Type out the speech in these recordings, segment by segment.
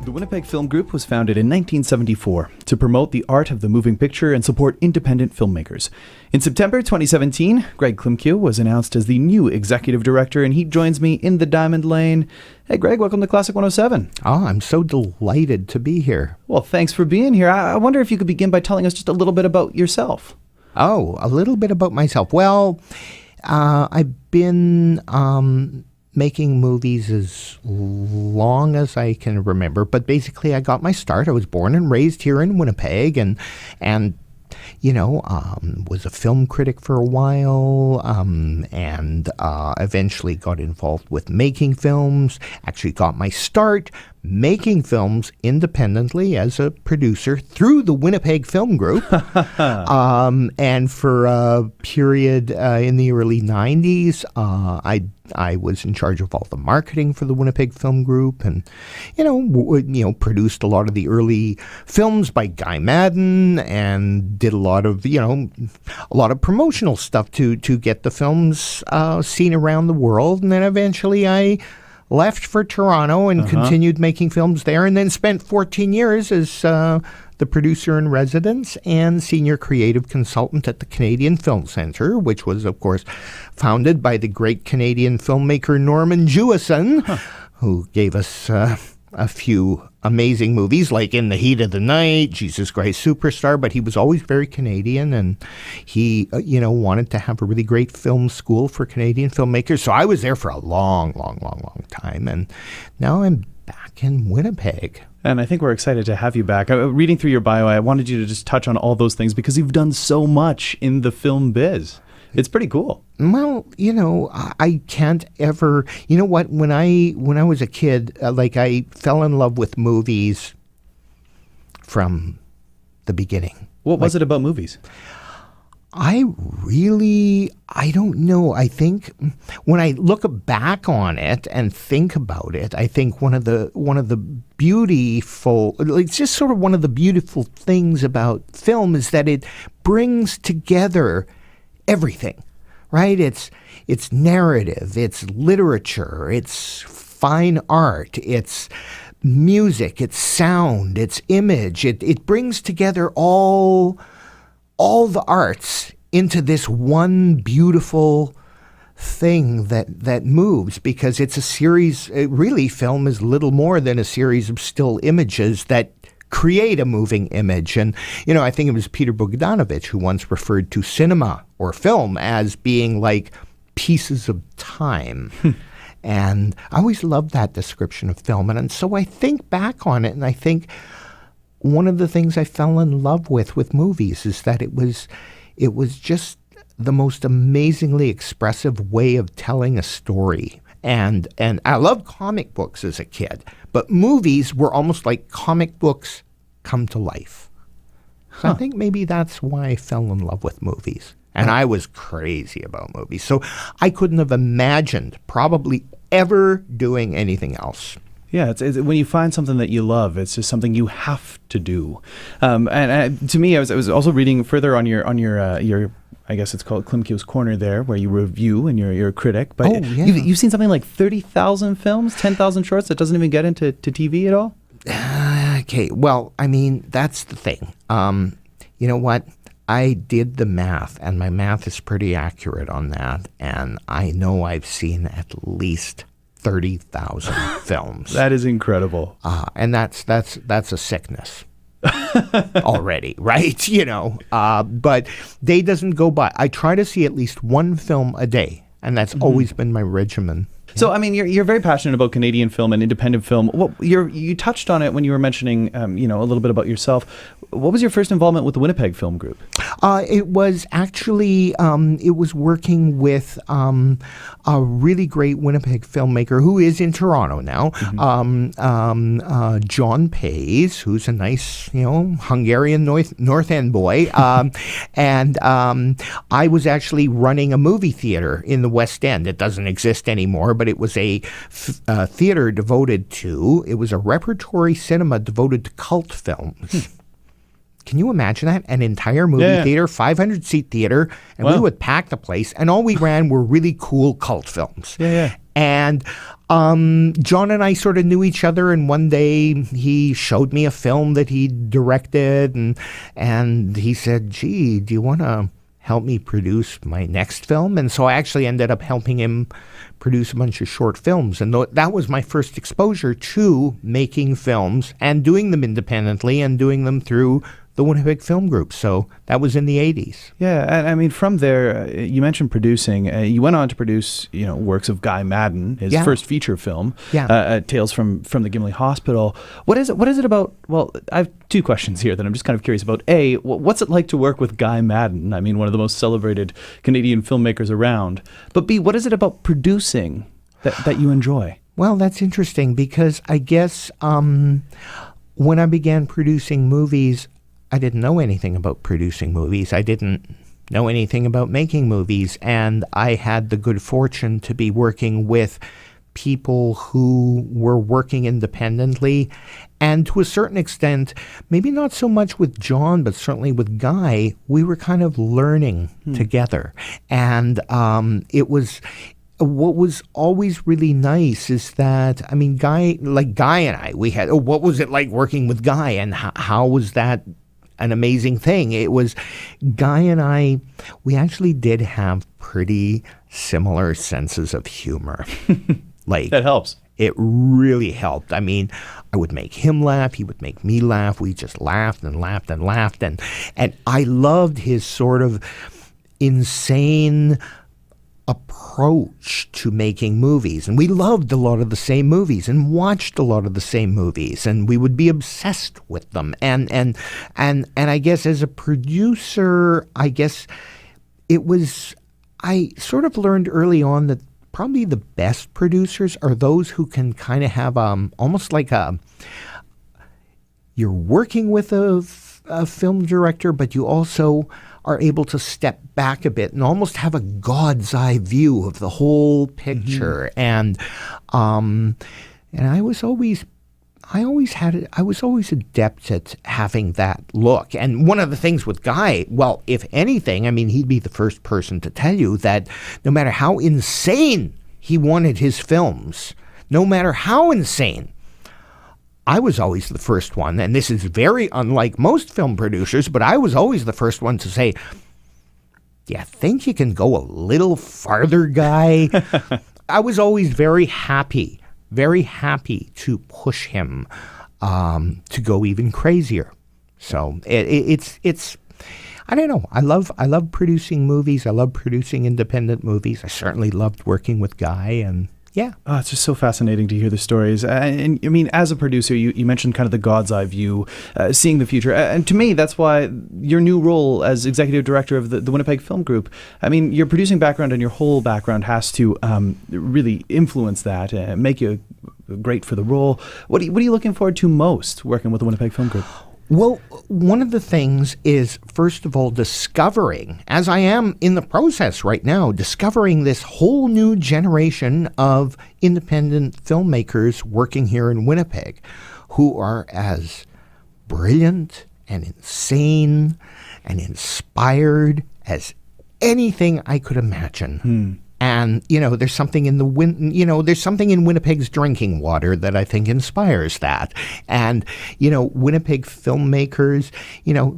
The Winnipeg Film Group was founded in 1974 to promote the art of the moving picture and support independent filmmakers. In September 2017, Greg Klymkiw was announced as the new executive director, and he joins me in the Diamond Lane. Hey, Greg, welcome to Classic 107. Oh, I'm so delighted to be here. Well, thanks for being here. I wonder if you could begin by telling us just a little bit about yourself. Oh, a little bit about myself. Well, I've been making movies as long as I can remember, but basically I got my start. I was born and raised here in Winnipeg, and was a film critic for a while, and eventually got involved with making films. Actually got my start making films independently as a producer through the Winnipeg Film Group. And for a period in the early 90s, I was in charge of all the marketing for the Winnipeg Film Group, and produced a lot of the early films by Guy Madden, and did a lot of promotional stuff to get the films seen around the world. And then eventually I left for Toronto and continued making films there, and then spent 14 years as the producer in residence and senior creative consultant at the Canadian Film Centre, which was, of course, founded by the great Canadian filmmaker Norman Jewison, who gave us a few amazing movies like In the Heat of the Night, Jesus Christ Superstar, but he was always very Canadian, and he, wanted to have a really great film school for Canadian filmmakers. So I was there for a long, long, long, long time, and now I'm back in Winnipeg. And I think we're excited to have you back. Reading through your bio, I wanted you to just touch on all those things because you've done so much in the film biz. It's pretty cool. Well, I can't ever. You know what? When I was a kid, I fell in love with movies from the beginning. What was it about movies? I don't know. I think when I look back on it and think about it, I think one of the beautiful, it's just sort of one of the beautiful things about film is that it brings together everything, right? It's narrative, it's literature, it's fine art, it's music, it's sound, it's image. It brings together all the arts into this one beautiful thing that moves, because it's a series. Really, film is little more than a series of still images that create a moving image. And, I think it was Peter Bogdanovich who once referred to cinema or film as being like pieces of time. And I always loved that description of film. And so I think back on it, and I think one of the things I fell in love with movies is that it was just the most amazingly expressive way of telling a story. And I loved comic books as a kid, but movies were almost like comic books come to life. So I think maybe that's why I fell in love with movies. And I was crazy about movies. So I couldn't have imagined probably ever doing anything else. Yeah, it's when you find something that you love, it's just something you have to do. And to me, I was also reading further on your I guess it's called Klymkiw's Corner there, where you review and you're a critic. But you've seen something like 30,000 films, 10,000 shorts that doesn't even get into TV at all? Okay, well, I mean, that's the thing. You know what? I did the math, and my math is pretty accurate on that. And I know I've seen at least 30,000 films. That is incredible. And that's a sickness already, right? But day doesn't go by. I try to see at least one film a day, and that's always been my regimen. So, I mean, you're very passionate about Canadian film and independent film. You touched on it when you were mentioning, a little bit about yourself. What was your first involvement with the Winnipeg Film Group? It was actually, it was working with a really great Winnipeg filmmaker who is in Toronto now, John Pays, who's a nice, Hungarian North End boy. And I was actually running a movie theater in the West End. It doesn't exist anymore, but it was a theater devoted to, it was a repertory cinema devoted to cult films. Can you imagine that? An entire movie theater, 500-seat theater, and we would pack the place, and all we ran were really cool cult films. And John and I sort of knew each other, and one day he showed me a film that he directed, and he said, "Gee, do you want to help me produce my next film?" And so I actually ended up helping him produce a bunch of short films. And that was my first exposure to making films and doing them independently and doing them through the Winnipeg Film Group. So that was in the 80s. Yeah, and I mean, from there, you mentioned producing. You went on to produce, works of Guy Madden, his first feature film, Tales from the Gimli Hospital. What is it about? Well, I have two questions here that I'm just kind of curious about. A, what's it like to work with Guy Madden? I mean, one of the most celebrated Canadian filmmakers around. But B, what is it about producing that you enjoy? Well, that's interesting because I guess when I began producing movies, I didn't know anything about producing movies. I didn't know anything about making movies. And I had the good fortune to be working with people who were working independently. And to a certain extent, maybe not so much with John, but certainly with Guy, we were kind of learning together. And it was... What was always really nice is that, I mean, Guy and I, we had, what was it like working with Guy, and how was that an amazing thing? It was Guy and I, we actually did have pretty similar senses of humor. That helps. It really helped. I mean, I would make him laugh. He would make me laugh. We just laughed and laughed and laughed. And I loved his sort of insane approach to making movies. And we loved a lot of the same movies and watched a lot of the same movies, and we would be obsessed with them. And I guess as a producer, I sort of learned early on that probably the best producers are those who can kind of have almost like you're working with a film director, but you also are able to step back a bit and almost have a God's eye view of the whole picture. And I was always adept at having that look. And one of the things with Guy, well, if anything, I mean, he'd be the first person to tell you that no matter how insane he wanted his films, no matter how insane, I was always the first one, and this is very unlike most film producers, but I was always the first one to say, "Do you think you can go a little farther, Guy?" I was always very happy to push him to go even crazier. So it's I don't know. I love producing movies. I love producing independent movies. I certainly loved working with Guy, and yeah. Oh, it's just so fascinating to hear the stories. And I mean, as a producer, you mentioned kind of the God's eye view, seeing the future. And to me, that's why your new role as executive director of the Winnipeg Film Group, I mean, your producing background and your whole background has to really influence that and make you great for the role. What are you looking forward to most working with the Winnipeg Film Group? Well, one of the things is, first of all, discovering, as I am in the process right now, discovering this whole new generation of independent filmmakers working here in Winnipeg who are as brilliant and insane and inspired as anything I could imagine. And, there's something in there's something in Winnipeg's drinking water that I think inspires that. And, Winnipeg filmmakers,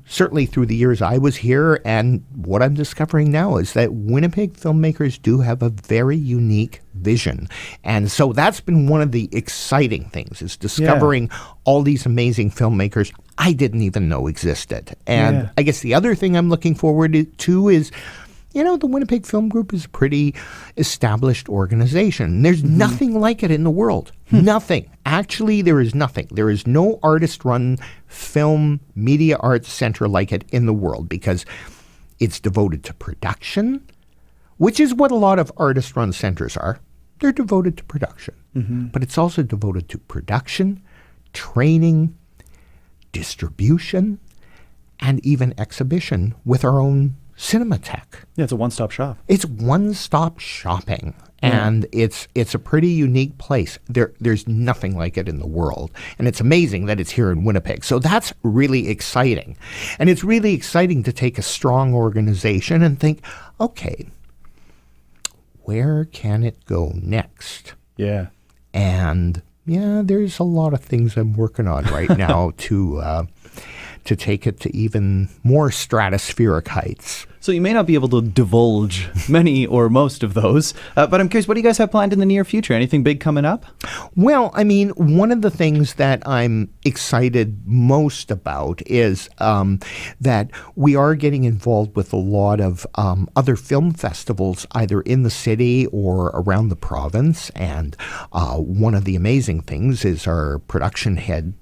certainly through the years I was here, and what I'm discovering now is that Winnipeg filmmakers do have a very unique vision. And so that's been one of the exciting things, is discovering all these amazing filmmakers I didn't even know existed. And I guess the other thing I'm looking forward to is, the Winnipeg Film Group is a pretty established organization. There's nothing like it in the world. Nothing. Actually, there is nothing. There is no artist-run film media arts center like it in the world, because it's devoted to production, which is what a lot of artist-run centers are. They're devoted to production. But it's also devoted to production, training, distribution, and even exhibition with our own Cinematheque. Yeah, it's a one-stop shop. It's one-stop shopping, and it's a pretty unique place. There's nothing like it in the world, and it's amazing that it's here in Winnipeg. So that's really exciting, and it's really exciting to take a strong organization and think, okay, where can it go next? Yeah. And yeah, there's a lot of things I'm working on right now to take it to even more stratospheric heights. So you may not be able to divulge many or most of those, but I'm curious, what do you guys have planned in the near future? Anything big coming up? Well, I mean, one of the things that I'm excited most about is that we are getting involved with a lot of other film festivals, either in the city or around the province. And one of the amazing things is our production head,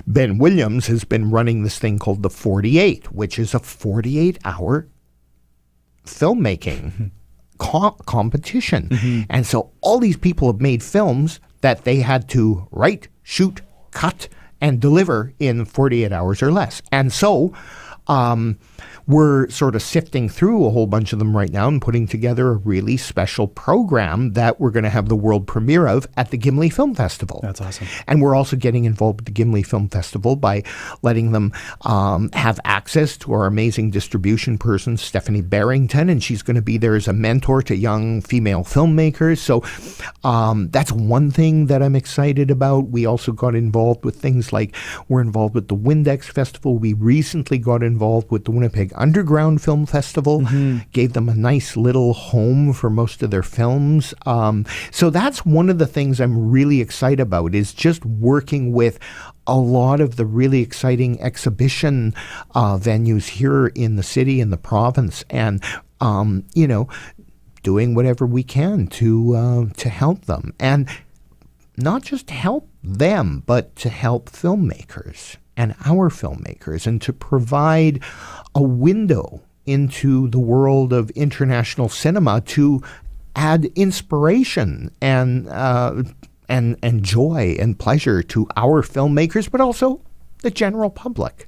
Ben Williams, has been running this thing called the 48, which is a 48-hour filmmaking competition. Mm-hmm. And so all these people have made films that they had to write, shoot, cut, and deliver in 48 hours or less. And so we're sort of sifting through a whole bunch of them right now and putting together a really special program that we're going to have the world premiere of at the Gimli Film Festival. That's awesome. And we're also getting involved with the Gimli Film Festival by letting them have access to our amazing distribution person, Stephanie Barrington, and she's going to be there as a mentor to young female filmmakers. So that's one thing that I'm excited about. We also got involved with things like we're involved with the Windex Festival. We recently got involved with the Winnipeg Underground Film Festival, gave them a nice little home for most of their films. So that's one of the things I'm really excited about, is just working with a lot of the really exciting exhibition venues here in the city and the province, and doing whatever we can to help them, and not just help them, but to help filmmakers and our filmmakers, and to provide a window into the world of international cinema to add inspiration and joy and pleasure to our filmmakers, but also the general public.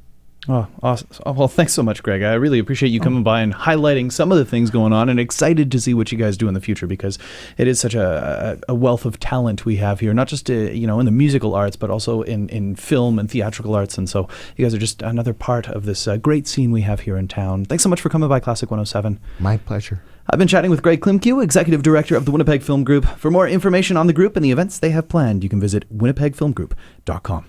Oh, awesome. Well, thanks so much, Greg. I really appreciate you coming by and highlighting some of the things going on, and excited to see what you guys do in the future, because it is such a wealth of talent we have here, not just in the musical arts, but also in film and theatrical arts. And so you guys are just another part of this great scene we have here in town. Thanks so much for coming by Classic 107. My pleasure. I've been chatting with Greg Klymkiw, Executive Director of the Winnipeg Film Group. For more information on the group and the events they have planned, you can visit winnipegfilmgroup.com.